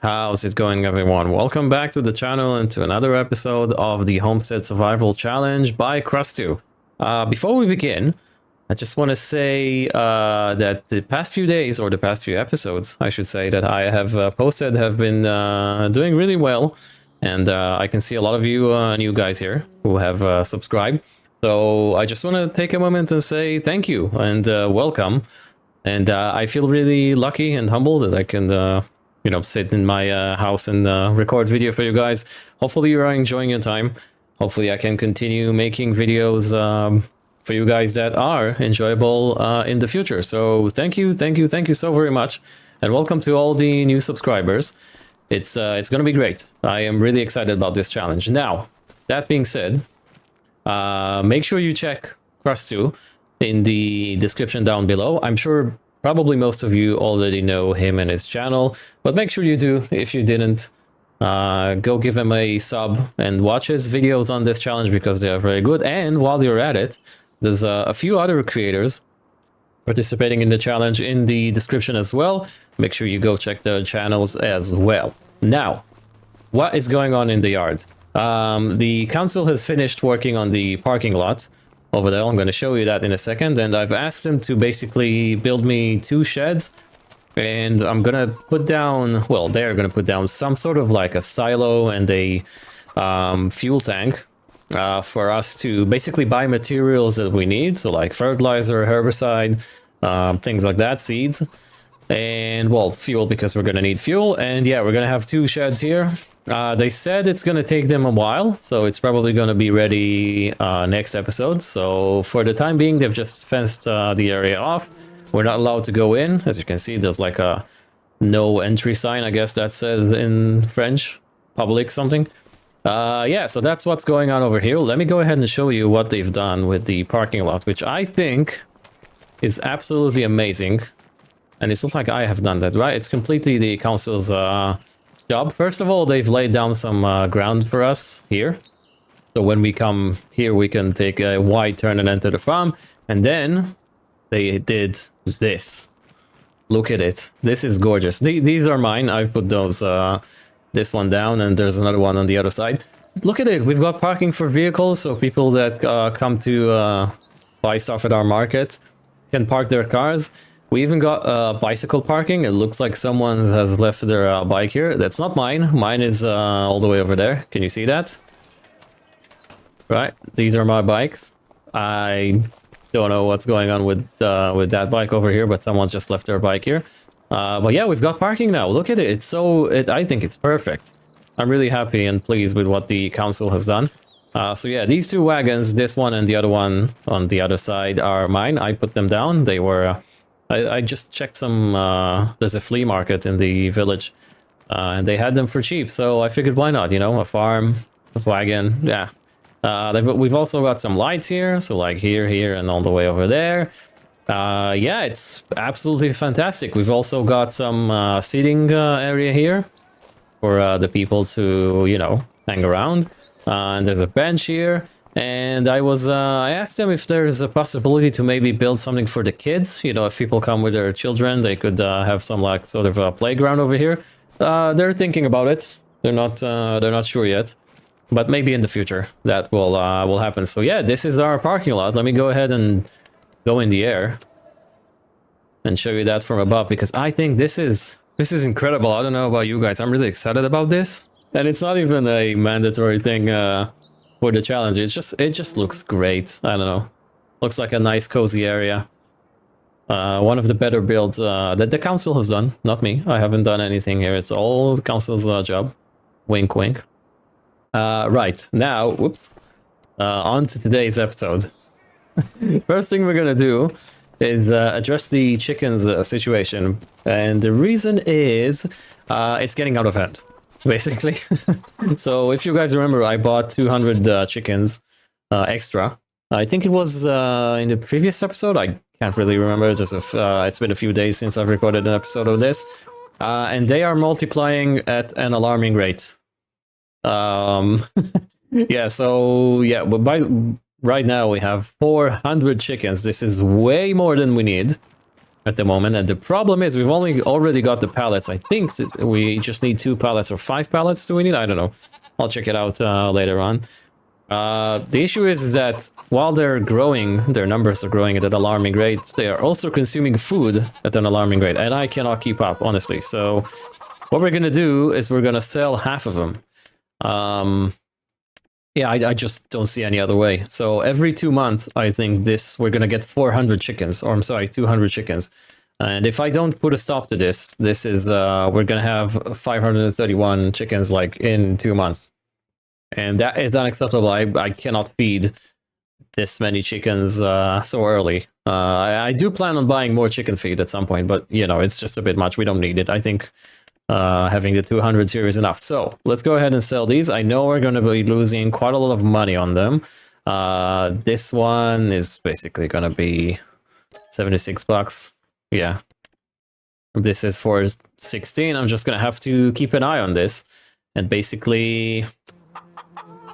How's it going, everyone? Welcome back to the channel and to another episode of the Homestead Survival Challenge by Crustu. Before we begin, I just want to say that the past few days, or the past few episodes, I should say, that I have posted have been doing really well. And I can see a lot of you new guys here who have subscribed. So I just want to take a moment and say thank you and welcome. And I feel really lucky and humble that I can sit in my house and record video for you guys. Hopefully you are enjoying your time. Hopefully I can continue making videos for you guys that are enjoyable in the future. So thank you so very much. And welcome to all the new subscribers. It's going to be great. I am really excited about this challenge. Now, that being said, make sure you check Crustu in the description down below. I'm sure probably most of you already know him and his channel, but make sure you do. If you didn't, go give him a sub and watch his videos on this challenge because they are very good. And while you're at it, there's a few other creators participating in the challenge in the description as well. Make sure you go check their channels as well. Now, what is going on in the yard? The council has finished working on the parking lot over there. I'm going to show you that in a second, and I've asked them to basically build me 2 sheds, and I'm going to put down, well, they're going to put down some sort of like a silo and a fuel tank for us to basically buy materials that we need, so like fertilizer, herbicide, things like that, seeds, and well, fuel, because we're going to need fuel. And yeah, we're going to have 2 sheds here. They said it's going to take them a while, so it's probably going to be ready next episode. So for the time being, they've just fenced the area off. We're not allowed to go in. As you can see, there's like a no entry sign, I guess that says in French, public something. Yeah, so that's what's going on over here. Let me go ahead and show you what they've done with the parking lot, which I think is absolutely amazing. And it's not like I have done that, right? It's completely the council's job. First of all, they've laid down some ground for us here. So when we come here, we can take a wide turn and enter the farm. And then they did this. Look at it. This is gorgeous. These are mine. I've put those, this one down, and there's another one on the other side. Look at it. We've got parking for vehicles, so people that come to buy stuff at our market can park their cars. We even got bicycle parking. It looks like someone has left their bike here. That's not mine. Mine is all the way over there. Can you see that? Right. These are my bikes. I don't know what's going on with that bike over here, but someone's just left their bike here. But yeah, we've got parking now. Look at it. I think it's perfect. I'm really happy and pleased with what the council has done. So yeah, these 2 wagons, this one and the other one on the other side, are mine. I put them down. They were... I just checked some, there's a flea market in the village, and they had them for cheap, so I figured why not, you know, a farm, a wagon, yeah. We've also got some lights here, so like here, and all the way over there. Yeah, it's absolutely fantastic. We've also got some seating area here for the people to, you know, hang around. And there's a bench here. And I asked them if there's a possibility to maybe build something for the kids. You know, if people come with their children, they could have some like sort of a playground over here. They're thinking about it. They're not sure yet, but maybe in the future that will happen. So yeah, this is our parking lot. Let me go ahead and go in the air and show you that from above, because I think this is incredible. I don't know about you guys. I'm really excited about this, and it's not even a mandatory thing. For the challenge, it just looks great. I don't know, looks like a nice cozy area. One of the better builds that the council has done, not me. I haven't done anything here. It's all the council's job. Wink wink. Right now, whoops, on to today's episode. First thing we're gonna do is address the chickens situation, and the reason is it's getting out of hand, basically. So if you guys remember, I bought 200 chickens extra. I think it was in the previous episode. I can't really remember. It's been a few days since I've recorded an episode of this. And they are multiplying at an alarming rate. Yeah, so yeah, but right now we have 400 chickens. This is way more than we need. at the moment. And the problem is we've already got the pallets. I think we just need 2 pallets or 5 pallets do we need? I don't know. I'll check it out later on. The issue is that while they're growing, their numbers are growing at an alarming rate, they are also consuming food at an alarming rate, and I cannot keep up, honestly. So what we're gonna do is we're gonna sell half of them. Yeah, I just don't see any other way. So every 2 months, I think we're gonna get 400 chickens, or I'm sorry, 200 chickens. And if I don't put a stop to this is we're gonna have 531 chickens like in 2 months. And that is unacceptable. I cannot feed this many chickens so early. I do plan on buying more chicken feed at some point, but you know, it's just a bit much. We don't need it. I think having the 200 here is enough. So let's go ahead and sell these. I know we're going to be losing quite a lot of money on them. This one is basically going to be 76 bucks. Yeah. This is for 16. I'm just going to have to keep an eye on this and basically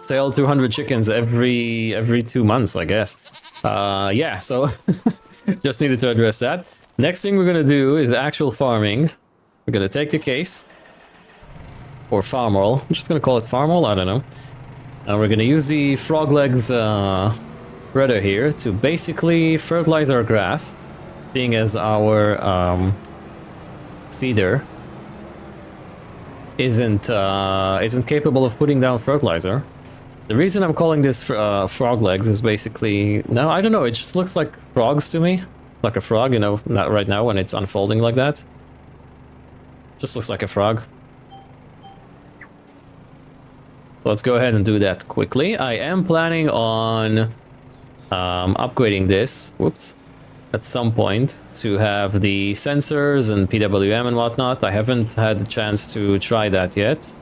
sell 200 chickens every 2 months, I guess. Yeah, so just needed to address that. Next thing we're going to do is actual farming. We're going to take the case or farm oil. I'm just going to call it farm oil, I don't know. And we're going to use the frog legs spreader here to basically fertilize our grass, being as our seeder isn't capable of putting down fertilizer. The reason I'm calling this frog legs is basically, no, I don't know, it just looks like frogs to me. Like a frog, you know, not right now when it's unfolding like that. Just looks like a frog. So let's go ahead and do that quickly. I am planning on upgrading this, whoops, at some point to have the sensors and PWM and whatnot. I haven't had the chance to try that yet.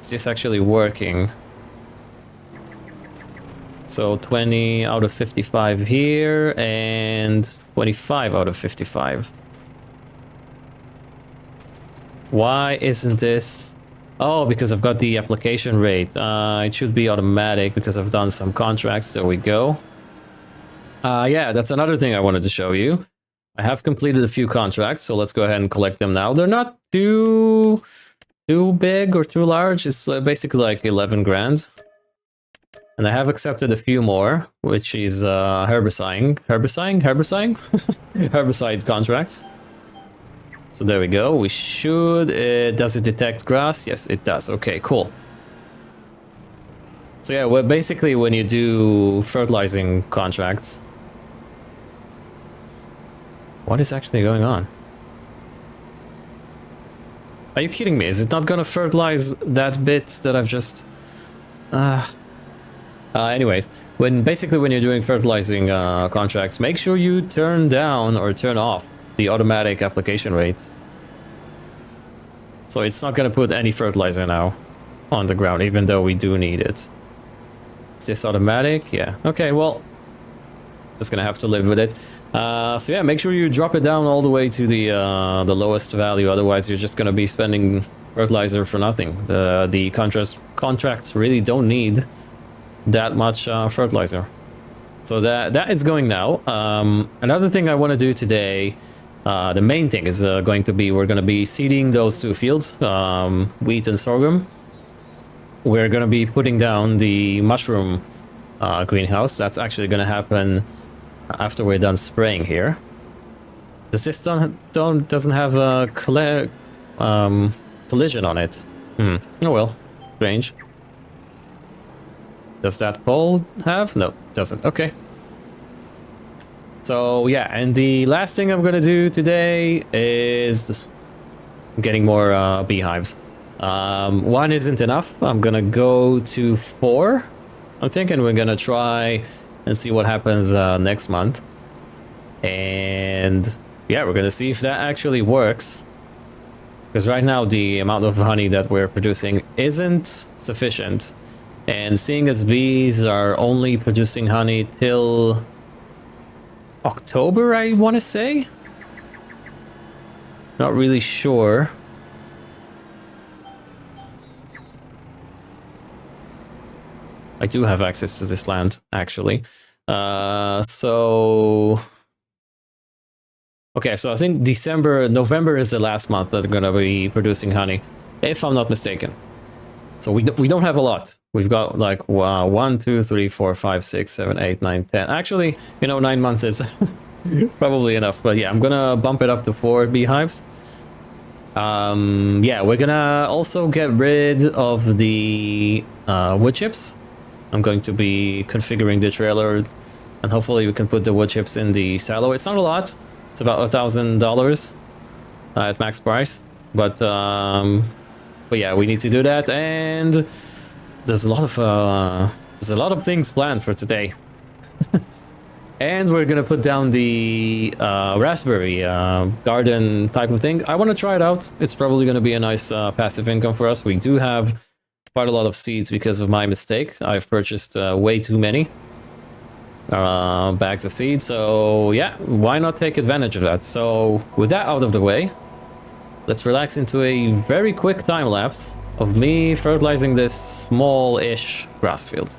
Is this actually working? So 20 out of 55 here and 25 out of 55. Why isn't this? Oh, because I've got the application rate. It should be automatic because I've done some contracts. There we go. Yeah, that's another thing I wanted to show you. I have completed a few contracts, so let's go ahead and collect them now. They're not too big or too large. It's basically like 11 grand. And I have accepted a few more, which is herbicide contracts. So there we go. We should, does it detect grass? Yes, it does. Okay, cool. So yeah, well, basically when you do fertilizing contracts, what is actually going on? Are you kidding me? Is it not gonna fertilize that bit that I've just... anyways, when you're doing fertilizing contracts, make sure you turn down or turn off the automatic application rate. So it's not gonna put any fertilizer now on the ground, even though we do need it. Is this automatic? Yeah. Okay, well, just gonna have to live with it. So yeah, make sure you drop it down all the way to the lowest value. Otherwise, you're just gonna be spending fertilizer for nothing. The contracts really don't need that much fertilizer. So that is going now. Another thing I want to do today, the main thing is going to be, we're going to be seeding those 2 fields, wheat and sorghum. We're going to be putting down the mushroom greenhouse. That's actually going to happen after we're done spraying here. Does this doesn't have a collision on it? Oh well, strange. Does that pole have? No, doesn't. Okay. So yeah, and the last thing I'm gonna do today is getting more beehives. 1 isn't enough. I'm gonna go to 4. I'm thinking we're gonna try and see what happens next month. And yeah, we're gonna see if that actually works. Because right now the amount of honey that we're producing isn't sufficient. And seeing as bees are only producing honey till October, I want to say? Not really sure. I do have access to this land, actually. So Okay, so I think November is the last month that they're gonna be producing honey, if I'm not mistaken. So we don't have a lot. We've got like 1, 2, 3, 4, 5, 6, 7, 8, 9, 10. Actually, you know, 9 months is probably enough. But yeah, I'm gonna bump it up to 4 beehives. Yeah, we're gonna also get rid of the wood chips. I'm going to be configuring the trailer, and hopefully we can put the wood chips in the silo. It's not a lot. It's about $1,000 at max price, but yeah, we need to do that, and there's a lot of things planned for today. And we're gonna put down the raspberry garden type of thing. I want to try it out. It's probably gonna be a nice passive income for us. We do have quite a lot of seeds because of my mistake. I've purchased way too many bags of seeds, so yeah, why not take advantage of that? So with that out of the way, let's relax into a very quick time lapse of me fertilizing this small-ish grass field.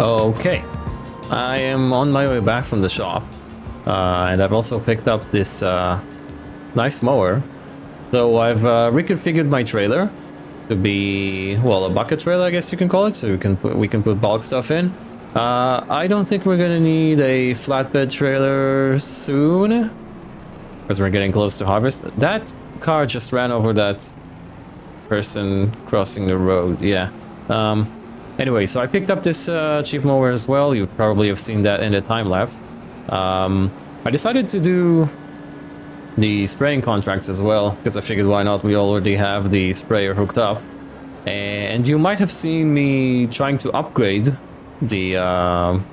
Okay, I am on my way back from the shop, and I've also picked up this nice mower. So I've reconfigured my trailer to be, well, a bucket trailer, I guess you can call it. So we can put bulk stuff in. I don't think we're gonna need a flatbed trailer soon, because we're getting close to harvest. That car just ran over that person crossing the road. Yeah. Anyway, so I picked up this cheap mower as well. You probably have seen that in the time lapse. I decided to do the spraying contracts as well, because I figured why not? We already have the sprayer hooked up. And you might have seen me trying to upgrade the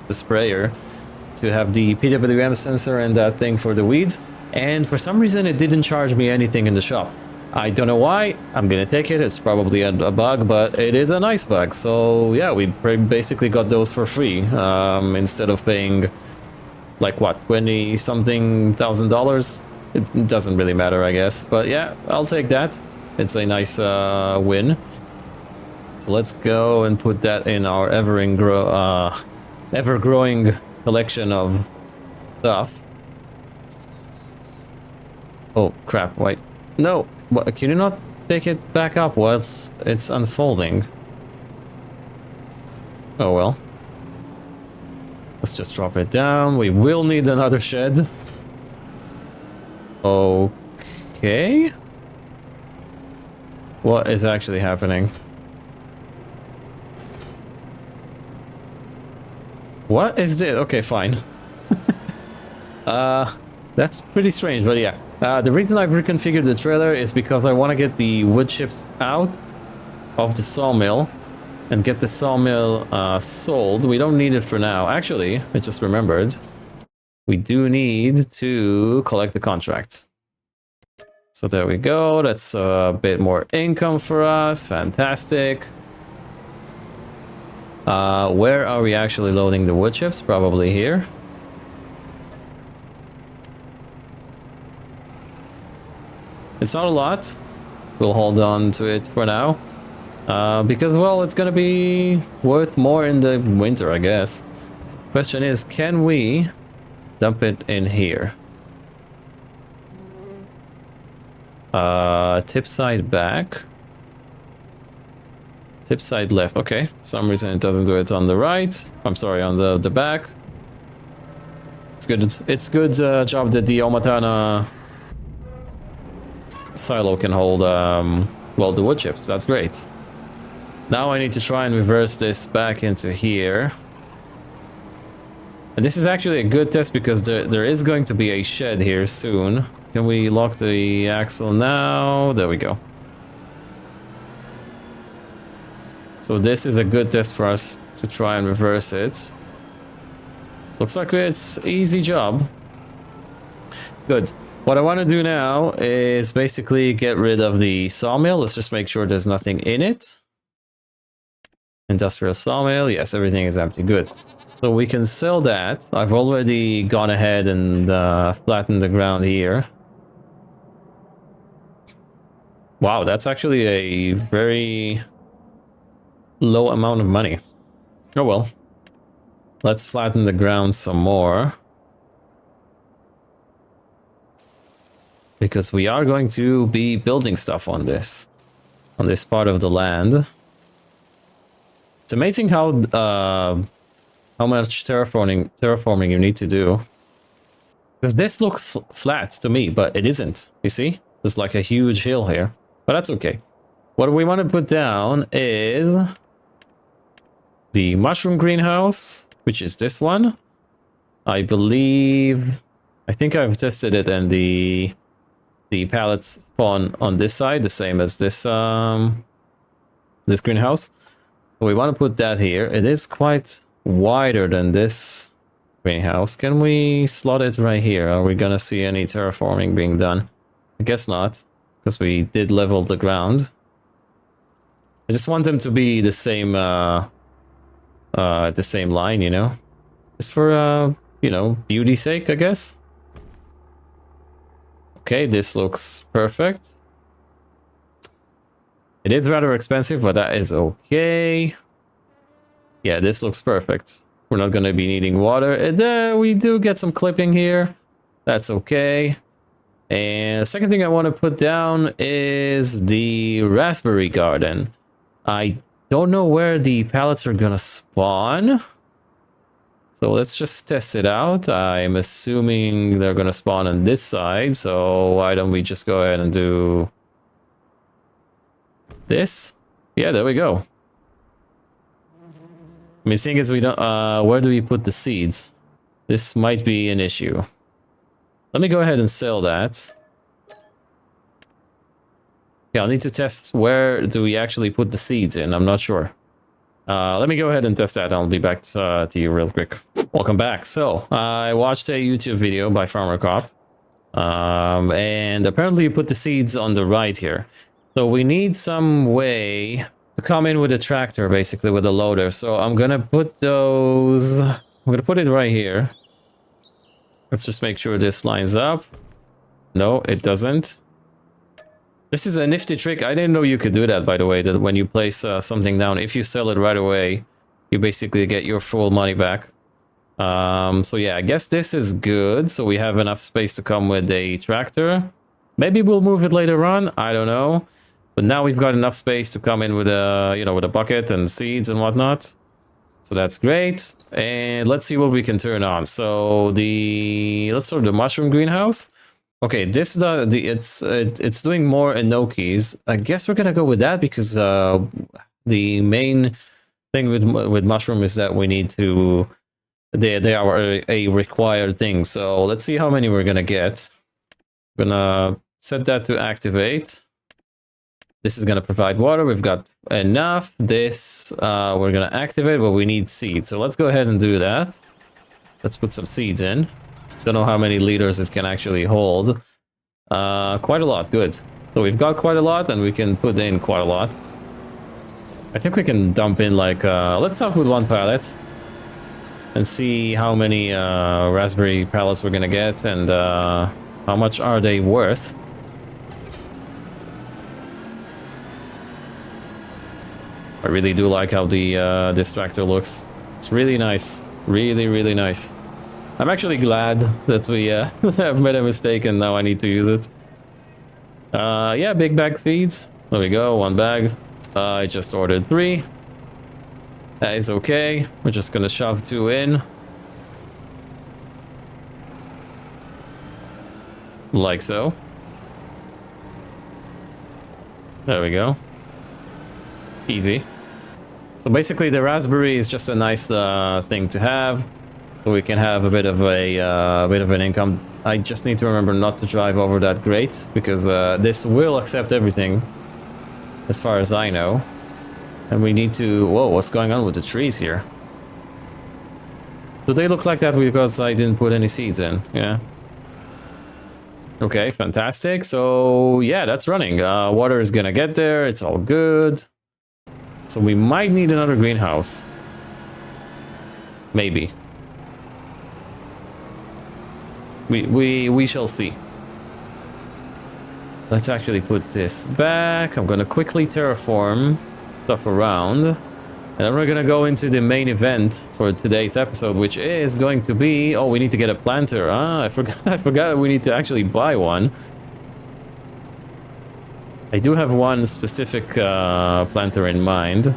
sprayer to have the PWM sensor and that thing for the weeds. And for some reason, it didn't charge me anything in the shop. I don't know why. I'm gonna take it. It's probably a bug, but it is a nice bug. So yeah, we basically got those for free instead of paying like what, 20 something thousand dollars. It doesn't really matter, I guess. But yeah, I'll take that. It's a nice win. So let's go and put that in our ever-growing collection of stuff. Oh crap! Wait, no. What, can you not take it back up while it's unfolding? Oh well. Let's just drop it down. We will need another shed. Okay. What is actually happening? What is this? Okay, fine. That's pretty strange, but yeah. The reason I've reconfigured the trailer is because I want to get the wood chips out of the sawmill and get the sawmill sold. We don't need it for now. Actually, I just remembered. We do need to collect the contract. So there we go. That's a bit more income for us. Fantastic. Where are we actually loading the wood chips? Probably here. It's not a lot. We'll hold on to it for now. Because, well, it's gonna be worth more in the winter, I guess. Question is, can we dump it in here? Tip side back. Tip side left. Okay. For some reason it doesn't do it on the right. I'm sorry, on the back. good. It's good job that the Omatana silo can hold, well, the wood chips. That's great. Now I need to try and reverse this back into here. And this is actually a good test because there is going to be a shed here soon. Can we lock the axle now? There we go. So this is a good test for us to try and reverse it. Looks like it's easy job. Good. What I want to do now is basically get rid of the sawmill. Let's just make sure there's nothing in it. Industrial sawmill. Yes, everything is empty. Good. So we can sell that. I've already gone ahead and flattened the ground here. Wow, that's actually a very low amount of money. Oh well. Let's flatten the ground some more. Because we are going to be building stuff on this part of the land. It's amazing how much terraforming you need to do. Because this looks flat to me, but it isn't. You see? There's like a huge hill here. But that's okay. What we want to put down is the mushroom greenhouse, which is this one. I think I've tested it, and the pallets spawn on this side, the same as this this greenhouse. So we want to put that here. It is quite wider than this greenhouse. Can we slot it right here? Are we gonna see any terraforming being done? I guess not, because we did level the ground. I just want them to be the same line, you know, just for you know, beauty's sake, I guess. Okay, this looks perfect. It is rather expensive, but that is okay. Yeah, this looks perfect. We're not going to be needing water. And we do get some clipping here. That's okay. And the second thing I want to put down is the raspberry garden. I don't know where the pallets are going to spawn. So let's just test it out. I'm assuming they're going to spawn on this side. So why don't we just go ahead and do this? Yeah, there we go. I mean, seeing as we don't, where do we put the seeds? This might be an issue. Let me go ahead and sell that. Yeah, I'll need to test where do we actually put the seeds in. I'm not sure. Let me go ahead and test that. I'll be back to you real quick. Welcome back. So I watched a YouTube video by Farmer Cop. And apparently you put the seeds on the right here. So we need some way to come in with a tractor, basically with a loader. So I'm gonna put those, I'm gonna put it right here. Let's just make sure this lines up. No, it doesn't. This is a nifty trick. I didn't know you could do that, by the way, that when you place something down, if you sell it right away, you basically get your full money back. So yeah, I guess this is good. So we have enough space to come with a tractor. Maybe we'll move it later on. I don't know. But now we've got enough space to come in with a, you know, with a bucket and seeds and whatnot. So that's great. And let's see what we can turn on. So let's start the mushroom greenhouse. Okay, this it's doing more enokis. I guess we're gonna go with that because the main thing with mushroom is that we need to they are a required thing. So let's see how many we're gonna get. I'm gonna set that to activate. This is gonna provide water. We've got enough. This we're gonna activate, but we need seeds. So let's go ahead and do that. Let's put some seeds in. Don't know how many liters it can actually hold. Quite a lot. Good. So we've got quite a lot, and we can put in quite a lot. I think we can dump in like let's start with one pallet and see how many raspberry pallets we're gonna get, and how much are they worth. I really do like how the this tractor looks. It's really nice. Really, really nice. I'm actually glad that we have made a mistake and now I need to use it. Yeah, big bag seeds. There we go, one bag. I just ordered 3. That is okay. We're just gonna shove 2 in. like so. There we go. Easy. So basically the raspberry is just a nice thing to have, so we can have a bit of an income. I just need to remember not to drive over that grate, because this will accept everything as far as I know. And we need to... Whoa, what's going on with the trees here? Do they look like that because I didn't put any seeds in? Yeah. Okay, fantastic. So yeah, that's running. Water is gonna get there. It's all good. So we might need another greenhouse. Maybe. We shall see. Let's actually put this back. I'm gonna quickly terraform stuff around. And then we're gonna go into the main event for today's episode, which is going to be... Oh, we need to get a planter. Ah, I forgot we need to actually buy one. I do have one specific planter in mind.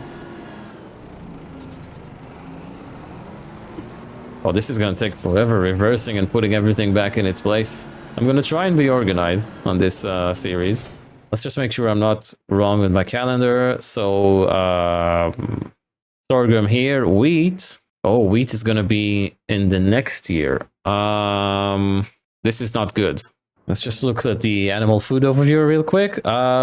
Oh, this is gonna take forever reversing and putting everything back in its place. I'm gonna try and be organized on this series. Let's just make sure I'm not wrong with my calendar. So, sorghum here, wheat. Oh, wheat is gonna be in the next year. This is not good. Let's just look at the animal food overview real quick.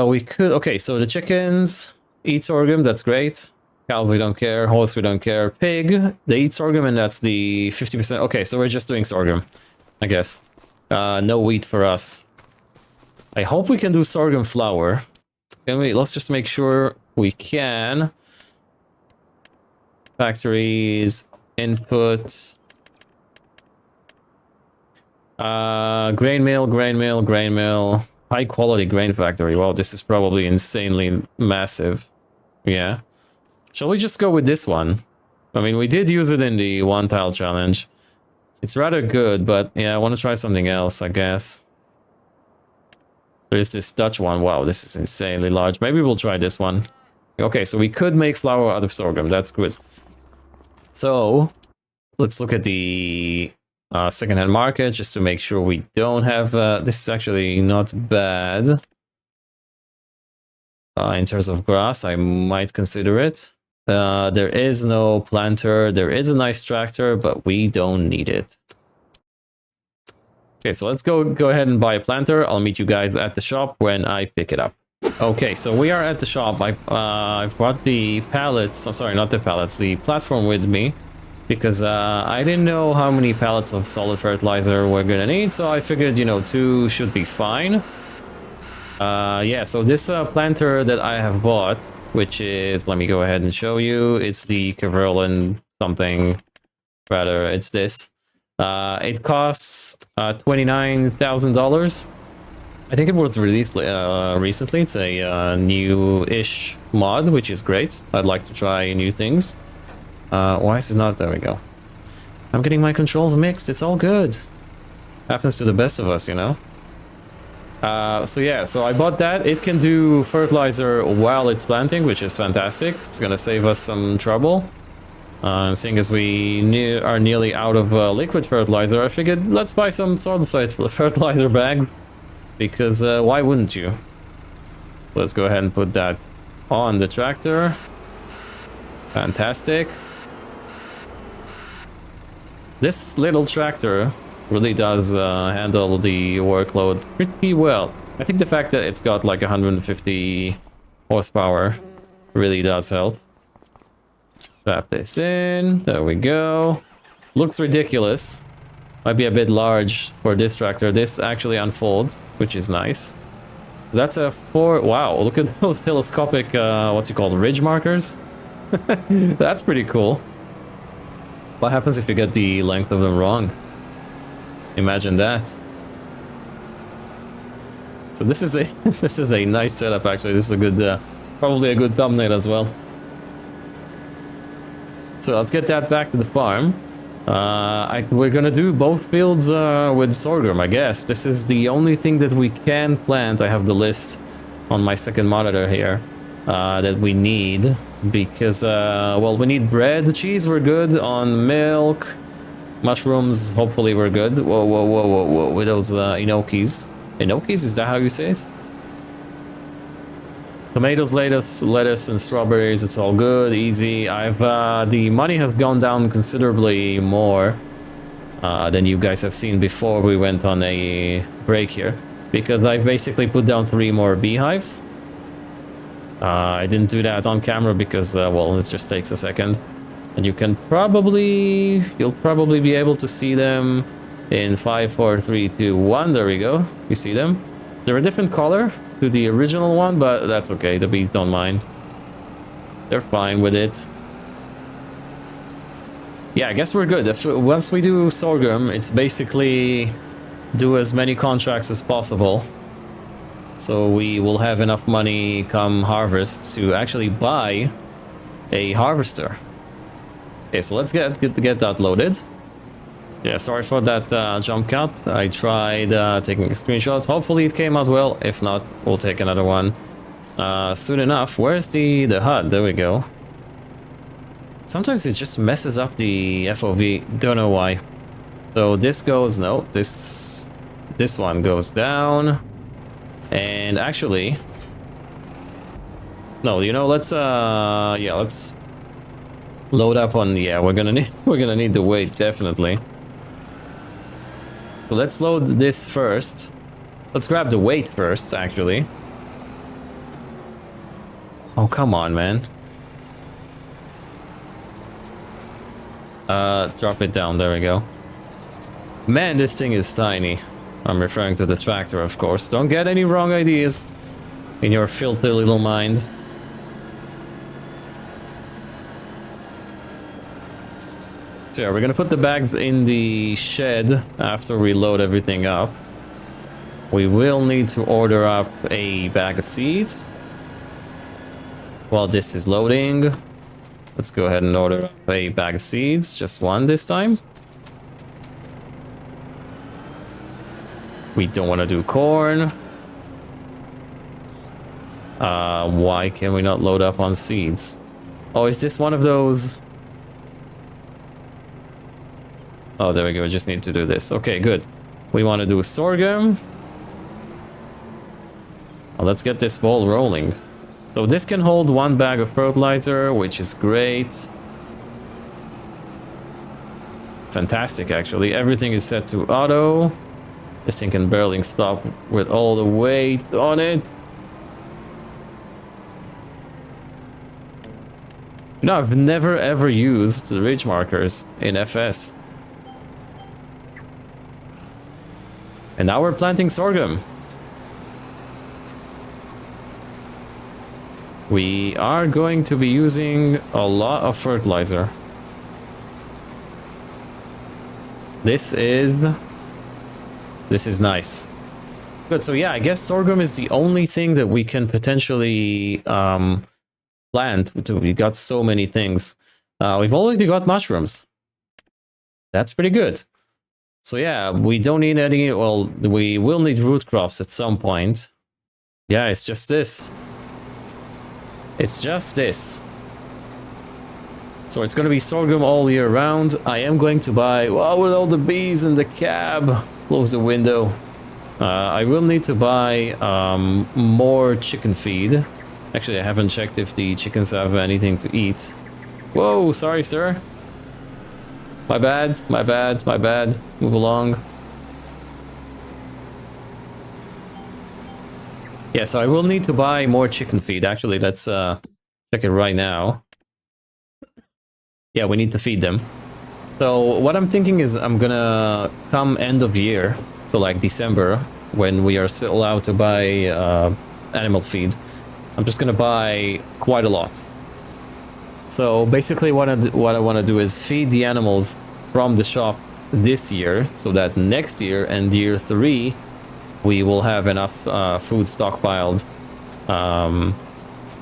We could... Okay, so the chickens eat sorghum, that's great. Cows, we don't care. Horse, we don't care. Pig, they eat sorghum, and that's the 50%. Okay, so we're just doing sorghum, I guess. No wheat for us. I hope we can do sorghum flour. Can we? Let's just make sure we can. Factories, input. Grain mill, grain mill, grain mill. High quality grain factory. Wow, this is probably insanely massive. Yeah. Shall we just go with this one? I mean, we did use it in the one tile challenge. It's rather good, but yeah, I want to try something else, I guess. There's this Dutch one. Wow, this is insanely large. Maybe we'll try this one. Okay, so we could make flour out of sorghum. That's good. So, let's look at the secondhand market just to make sure we don't have... this is actually not bad. In terms of grass, I might consider it. There is no planter. There is a nice tractor, but we don't need it. Okay, so let's go ahead and buy a planter. I'll meet you guys at the shop when I pick it up. Okay, so we are at the shop. I've brought the pallets. Oh, sorry, not the pallets. The platform with me, because I didn't know how many pallets of solid fertilizer we're gonna need. So I figured, you know, 2 should be fine. Yeah, so this planter that I have bought, which is, let me go ahead and show you. It's the Caverlin something, rather, it's this. It costs $29,000. I think it was released recently. It's a new-ish mod, which is great. I'd like to try new things. Why is it not? There we go. I'm getting my controls mixed. It's all good. Happens to the best of us, you know. So yeah, so I bought that. It can do fertilizer while it's planting, which is fantastic. It's gonna save us some trouble. Seeing as we are nearly out of liquid fertilizer, I figured let's buy some solid fertilizer bags, because why wouldn't you? So let's go ahead and put that on the tractor. Fantastic. This little tractor really does handle the workload pretty well. I think the fact that it's got like 150 horsepower really does help. Strap this in. There we go. Looks ridiculous. Might be a bit large for this tractor. This actually unfolds, which is nice. That's a 4... Wow, look at those telescopic, what's it called, ridge markers? That's pretty cool. What happens if you get the length of them wrong? Imagine that. So this is a this is a nice setup, actually. This is a good, probably a good thumbnail as well. So let's get that back to the farm. We're gonna do both fields with sorghum, I guess. This is the only thing that we can plant. I have the list on my second monitor here that we need, because well, we need bread, cheese, we're good on milk, mushrooms, hopefully we're good. Whoa, whoa, whoa, whoa, whoa, with those enokis. Gnocchis, is that how you say it? Tomatoes, lettuce, and strawberries. It's all good, easy. The money has gone down considerably more than you guys have seen before we went on a break here, because I've basically put down 3 more beehives. I didn't do that on camera because, well, it just takes a second. And you'll probably be able to see them in 5, 4, 3, 2, 1. There we go. You see them? They're a different color to the original one, but that's okay. The bees don't mind. They're fine with it. Yeah, I guess we're good. Once we do sorghum, it's basically do as many contracts as possible. So we will have enough money come harvest to actually buy a harvester. Okay, so let's get that loaded. Yeah, sorry for that jump cut. I tried taking a screenshot. Hopefully it came out well. If not, we'll take another one soon enough. Where's the HUD? There we go. Sometimes it just messes up the FOV. Don't know why. So this goes... No, this one goes down. And actually... No, you know, let's... yeah, let's... load up on... Yeah, we're gonna need the weight, definitely. So let's load this first. Let's grab the weight first, actually. Oh, come on, man. Drop it down. There we go. Man, this thing is tiny. I'm referring to the tractor, of course. Don't get any wrong ideas in your filthy little mind. So yeah, we're gonna put the bags in the shed after we load everything up. We will need to order up a bag of seeds. While this is loading, let's go ahead and order up a bag of seeds. Just one this time. We don't want to do corn. Why can we not load up on seeds? Oh, is this one of those... Oh, there we go. We just need to do this. Okay, good. We want to do sorghum. Well, let's get this ball rolling. So this can hold 1 bag of fertilizer, which is great. Fantastic, actually. Everything is set to auto. This thing can barely stop with all the weight on it. You know, I've never ever used the ridge markers in FS. And now we're planting sorghum. We are going to be using a lot of fertilizer. This is nice. Good, so yeah, I guess sorghum is the only thing that we can potentially plant. We got so many things. We've already got mushrooms. That's pretty good. So yeah, we don't need any, well, we will need root crops at some point. Yeah, it's just this. It's just this. So it's going to be sorghum all year round. I am going to buy, well, with all the bees in the cab, close the window. I will need to buy more chicken feed. Actually, I haven't checked if the chickens have anything to eat. Whoa, sorry, sir. My bad, my bad, my bad. Move along. Yeah, so I will need to buy more chicken feed. Actually, let's check it right now. Yeah, we need to feed them. So what I'm thinking is I'm gonna come end of year, so like December, when we are still allowed to buy animal feed, I'm just gonna buy quite a lot. So basically what I want to do is feed the animals from the shop this year, so that next year and year 3 we will have enough food stockpiled to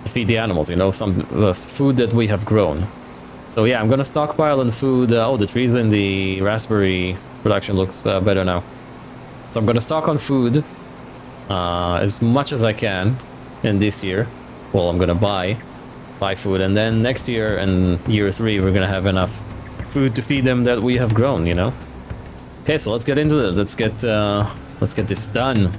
feed the animals, you know, some food that we have grown. So yeah, I'm gonna stockpile on food. Oh, the trees in the raspberry production looks better now. So I'm gonna stock on food as much as I can in this year. Well, I'm gonna buy food, and then next year and year 3 we're gonna have enough food to feed them that we have grown, you know. Okay, so let's get into it. Let's get this done.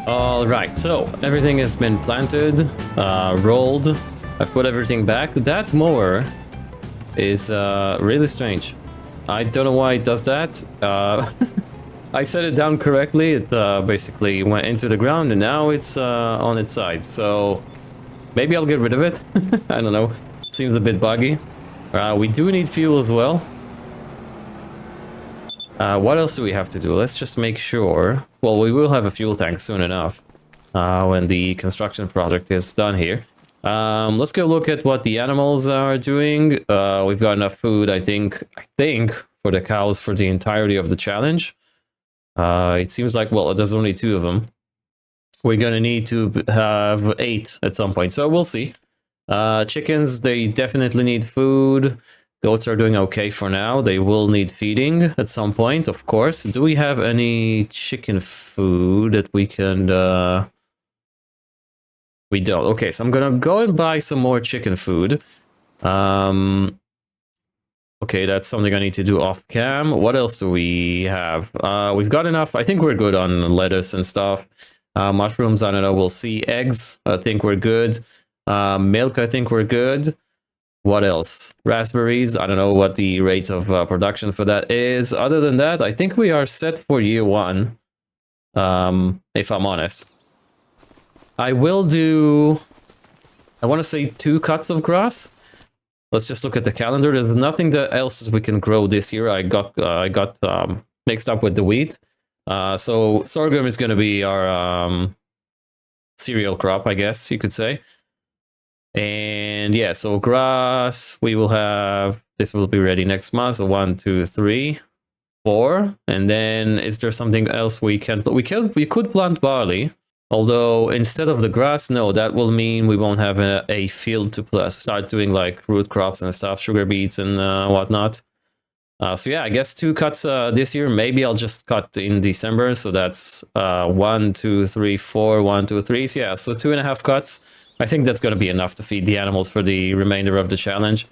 All right, so everything has been planted, rolled. I've put everything back. That mower is really strange. I don't know why it does that. I set it down correctly. It basically went into the ground and now it's on its side. So maybe I'll get rid of it. I don't know. Seems a bit buggy. We do need fuel as well. What else do we have to do? Let's just make sure. Well, we will have a fuel tank soon enough when the construction project is done here. Let's go look at what the animals are doing. We've got enough food, I think, for the cows for the entirety of the challenge. It seems like, well, there's only 2 of them. We're gonna need to have 8 at some point, so we'll see. Chickens, they definitely need food. Goats are doing okay for now. They will need feeding at some point, of course. Do we have any chicken food that we can... We don't. Okay, so I'm gonna go and buy some more chicken food. Okay, that's something I need to do off cam. What else do we have? We've got enough. I think we're good on lettuce and stuff. Mushrooms, I don't know. We'll see. Eggs, I think we're good. Milk, I think we're good. What else? Raspberries, I don't know what the rate of production for that is. Other than that, I think we are set for year 1. If I'm honest. I will do... I want to say 2 cuts of grass. Let's just look at the calendar. There's nothing that else we can grow this year. I got mixed up with the wheat. So sorghum is going to be our cereal crop, I guess you could say. And yeah, so grass, we will have, this will be ready next month. So 1, 2, 3, 4. And then is there something else we can, we could plant barley. Although instead of the grass, no, that will mean we won't have a field to start doing like root crops and stuff, sugar beets and whatnot. So yeah, I guess 2 cuts this year. Maybe I'll just cut in December. So that's 1, 2, 3, 4, 1, 2, 3. So yeah, so 2.5 cuts. I think that's going to be enough to feed the animals for the remainder of the challenge.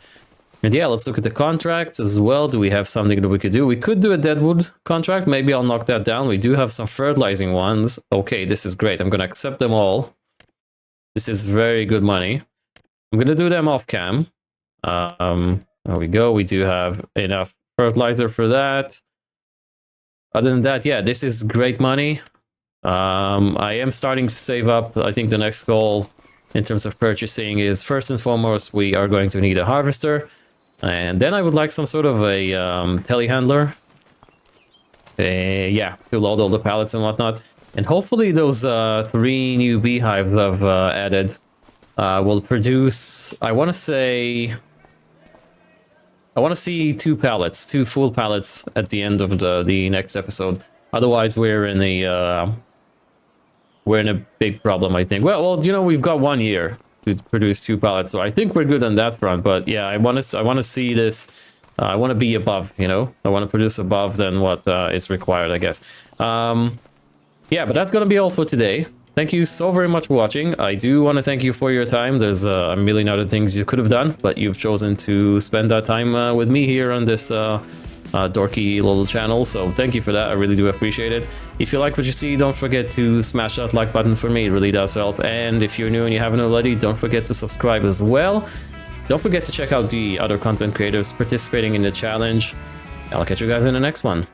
And yeah, let's look at the contracts as well. Do we have something that we could do? We could do a deadwood contract. Maybe I'll knock that down. We do have some fertilizing ones. Okay, this is great. I'm going to accept them all. This is very good money. I'm going to do them off cam. There we go. We do have enough fertilizer for that. Other than that, yeah, this is great money. I am starting to save up. I think the next goal in terms of purchasing is, first and foremost, we are going to need a harvester. And then I would like some sort of a telehandler. Yeah, to load all the pallets and whatnot. And hopefully those 3 new beehives I've added will produce, I want to say... I want to see 2 pallets, 2 full pallets at the end of the next episode. Otherwise, we're in a big problem, I think. Well, you know, we've got 1 year to produce 2 pallets, so I think we're good on that front. But yeah, I want to see this. I want to be above, you know. I want to produce above than what is required, I guess. Yeah, but that's gonna be all for today. Thank you so very much for watching. I do want to thank you for your time. There's a million other things you could have done, but you've chosen to spend that time with me here on this dorky little channel, so thank you for that. I really do appreciate it. If you like what you see, don't forget to smash that like button for me. It really does help. And if you're new and you haven't already, don't forget to subscribe as well. Don't forget to check out the other content creators participating in the challenge. I'll catch you guys in the next one.